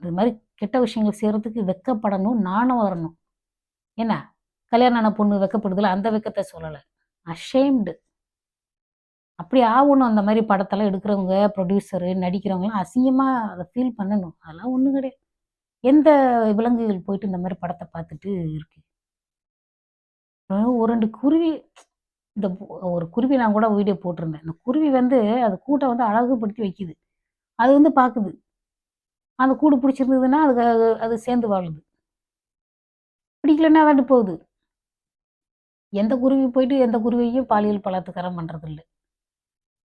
அது மாதிரி கெட்ட விஷயங்கள் செய்கிறதுக்கு வெக்கப்படணும், நாணம் வரணும். என்ன கல்யாணம் ஆன பொண்ணு வெக்கப்படுதுல, அந்த வெக்கத்தை சொல்லலை. அஷேம்டு. அப்படி ஆகணும். அந்த மாதிரி படத்தெல்லாம் எடுக்கிறவங்க, ப்ரொடியூசரு, நடிக்கிறவங்களாம் அசிங்கமாக அதை ஃபீல் பண்ணணும். அதெல்லாம் ஒன்றும் கிடையாது. எந்த விலங்குகள் போயிட்டு இந்த மாதிரி படத்தை பார்த்துட்டு இருக்கு? ஒரு 2 குருவி, இந்த ஒரு குருவி நான் கூட வீடியோ போட்டிருந்தேன். இந்த குருவி வந்து அது கூட்டை வந்து அழகுபடுத்தி வைக்குது. அது வந்து பார்க்குது. அந்த கூடு பிடிச்சிருந்ததுன்னா அதுக்கு அது அது சேர்ந்து வாழுது. பிடிக்கலன்னா அதாண்டு போகுது. எந்த குருவி போயிட்டு எந்த குருவியையும் பாலியல் பலாத்காரம் பண்றதில்ல.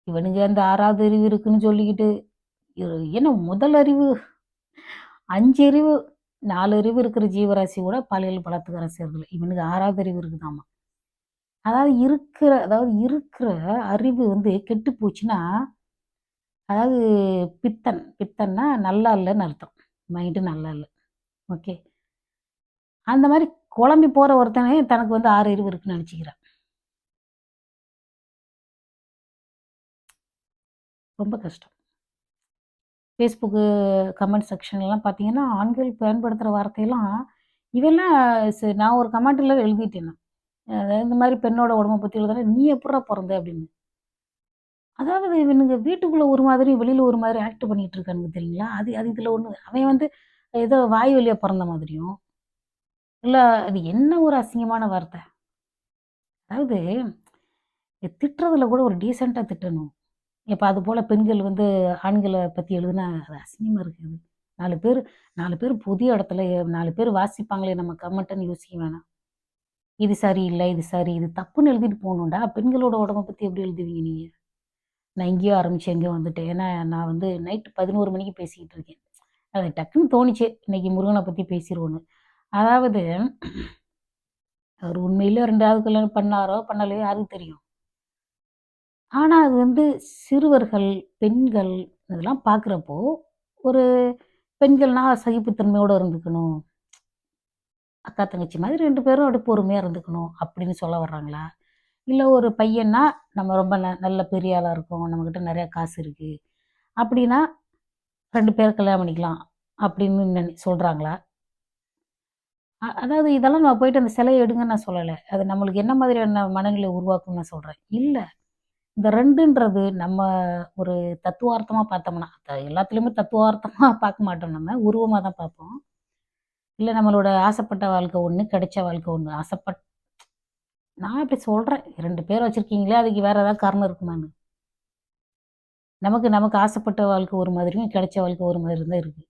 இவனுங்க அந்த 6வது அறிவு இருக்குன்னு சொல்லிக்கிட்டு, என்ன முதல் அறிவு, 5 அறிவு, 4 அறிவு இருக்கிற ஜீவராசி கூட பாலியல் பலாத்காரம் செய்றதில்ல. இவனுக்கு 6வது அறிவு இருக்குதாமா. அதாவது இருக்கிற அறிவு வந்து கெட்டு போச்சுன்னா, அதாவது பித்தன்னா நல்லா இல்லன்னு அர்த்தம். மைண்டு நல்லா இல்ல. ஓகே. அந்த மாரி குழம்பி போற ஒருத்தனே தனக்கு வந்து 6 அறிவு இருக்குன்னு நெனச்சுக்கிறான். ரொம்ப கஷ்டம். ஃபேஸ்புக்கு கமெண்ட் செக்ஷன்லலாம் பார்த்தீங்கன்னா, ஆண்கள் பயன்படுத்துற வார்த்தையெல்லாம் இதெல்லாம் நான் ஒரு கமெண்ட்ல எழுதிட்டேன் நான். இந்த மாரி பெண்ணோட உடம்ப பத்தி எழுதுனா, "நீ எப்புட்றா பொறந்த?" அப்படின்னு. அதாவது இவனுங்க வீட்டுக்குள்ள ஒரு மாதிரி, வெளியில ஒரு மாதிரி ஆக்ட் பண்ணிட்டு இருக்கானுங்க தெரியுங்களா? அது அது இதுல ஒண்ணு. அவன் வந்து ஏதோ வாய் வழியா பொறந்த மாதிரியும், இல்ல அது என்ன ஒரு அசிங்கமான வார்த்தை. அதாவது திட்டுறதுல கூட ஒரு டீசென்ட்டா திட்டணும். இப்ப அதுபோல பெண்கள் வந்து ஆண்கள பத்தி எழுதுனா, அது அசிங்கமா இருக்குது. 4 பேரு 4 பேரு பொது இடத்துல 4 பேர் வாசிப்பாங்களே நம்ம கமெண்ட்டுன்னு யோசிக்க வேணாம். இது சரியில்ல, இது சரி, இது தப்புன்னு எழுதிட்டு போணும்டா. பெண்களோட உடம்ப பத்தி எப்படி எழுதுவீங்க நீங்க? நான் எங்கேயோ ஆரம்பிச்சு எங்கேயோ வந்துட்டேன். ஏன்னா, நான் வந்து நைட் 11 மணிக்கு பேசிக்கிட்டு இருக்கேன். அது டக்குன்னு தோணுச்சு. இன்னைக்கு முருகன பத்தி பேசிருவோன்னு. அதாவது அவர் உண்மையிலே 2வது கல்யாணம் பண்ணாரோ, பண்ணலையோ யாருக்கு தெரியும்? ஆனா, அது வந்து சிறுவர்கள், பெண்கள் இதெல்லாம் பார்க்குறப்போ, ஒரு பெண்கள்னா சகிப்புத்தன்மையோட இருந்துக்கணும். அக்கா, தங்கச்சி மாதிரி 2 பேரும் அப்படியே பொறுமையா இருந்துக்கணும் அப்படின்னு சொல்ல வர்றாங்களா? இல்ல ஒரு பையன்னா, நம்ம ரொம்ப நல்ல பெரிய ஆளா இருக்கோம். நம்மகிட்ட நெறைய காசு இருக்கு. அப்படின்னா 2 பேர கல்யாணம் பண்ணிக்கலாம் அப்படின்னு சொல்றாங்களா? அதாவது இதெல்லாம் நான் போயிட்டு அந்த சிலைய எடுங்கன்னு நான் சொல்லல. அது நம்மளுக்கு என்ன மாதிரியான மனநிலை உருவாக்கும்னு நான் சொல்றேன். இல்ல. இந்த 2ன்றது நம்ம ஒரு தத்துவார்த்தமா பார்த்தோம்னா, எல்லாத்துலயுமே தத்துவார்த்தமா பார்க்க மாட்டோம் நம்ம. உருவமா தான் பார்ப்போம். இல்ல நம்மளோட ஆசைப்பட்ட வாழ்க்கை ஒண்ணு, கிடைச்ச வாழ்க்கை ஒண்ணு. நான் இப்படி சொல்றேன். 2 பேர் வச்சிருக்கீங்களே, அதுக்கு வேற ஏதாவது காரணம் இருக்குமான்னு. நமக்கு நமக்கு ஆசைப்பட்ட வாழ்க்கை ஒரு மாதிரியும், கிடைச்ச வாழ்க்கை ஒரு மாதிரி தான் இருக்கு.